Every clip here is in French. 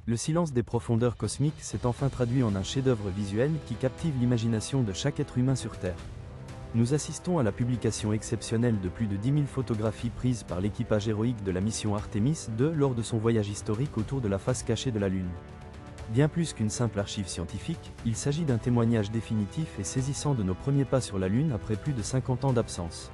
Le silence des profondeurs cosmiques s'est enfin traduit en un chef-d'œuvre visuel qui captive l'imagination de chaque être humain sur Terre. Nous assistons à la publication exceptionnelle de plus de 10 000 photographies prises par l'équipage héroïque de la mission Artemis II lors de son voyage historique autour de la face cachée de la Lune. Bien plus qu'une simple archive scientifique, il s'agit d'un témoignage définitif et saisissant de nos premiers pas sur la Lune après plus de 50 ans d'absence.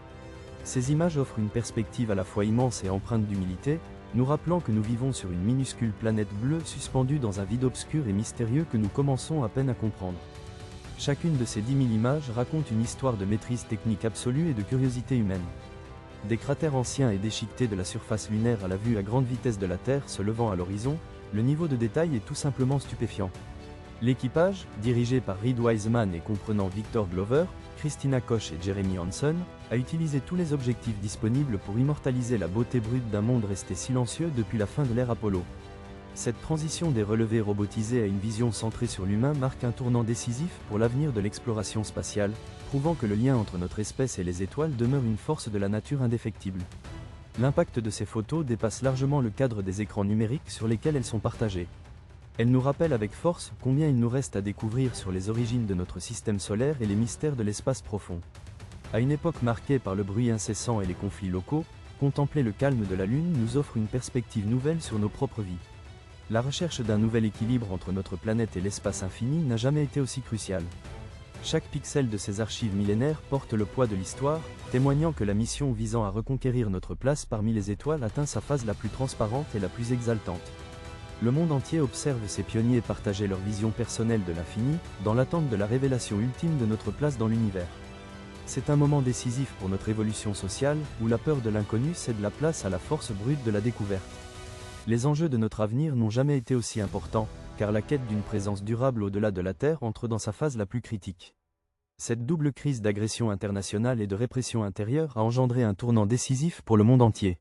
Ces images offrent une perspective à la fois immense et empreinte d'humilité, nous rappelant que nous vivons sur une minuscule planète bleue suspendue dans un vide obscur et mystérieux que nous commençons à peine à comprendre. Chacune de ces 10 000 images raconte une histoire de maîtrise technique absolue et de curiosité humaine. Des cratères anciens et déchiquetés de la surface lunaire à la vue à grande vitesse de la Terre se levant à l'horizon, le niveau de détail est tout simplement stupéfiant. L'équipage, dirigé par Reed Wiseman et comprenant Victor Glover, Christina Koch et Jeremy Hansen, a utilisé tous les objectifs disponibles pour immortaliser la beauté brute d'un monde resté silencieux depuis la fin de l'ère Apollo. Cette transition des relevés robotisés à une vision centrée sur l'humain marque un tournant décisif pour l'avenir de l'exploration spatiale, prouvant que le lien entre notre espèce et les étoiles demeure une force de la nature indéfectible. L'impact de ces photos dépasse largement le cadre des écrans numériques sur lesquels elles sont partagées. Elles nous rappellent avec force combien il nous reste à découvrir sur les origines de notre système solaire et les mystères de l'espace profond. À une époque marquée par le bruit incessant et les conflits locaux, contempler le calme de la Lune nous offre une perspective nouvelle sur nos propres vies. La recherche d'un nouvel équilibre entre notre planète et l'espace infini n'a jamais été aussi cruciale. Chaque pixel de ces archives millénaires porte le poids de l'histoire, témoignant que la mission visant à reconquérir notre place parmi les étoiles atteint sa phase la plus transparente et la plus exaltante. Le monde entier observe ces pionniers partager leur vision personnelle de l'infini, dans l'attente de la révélation ultime de notre place dans l'univers. C'est un moment décisif pour notre évolution sociale, où la peur de l'inconnu cède la place à la force brute de la découverte. Les enjeux de notre avenir n'ont jamais été aussi importants, car la quête d'une présence durable au-delà de la Terre entre dans sa phase la plus critique. Cette double crise d'agression internationale et de répression intérieure a engendré un tournant décisif pour le monde entier.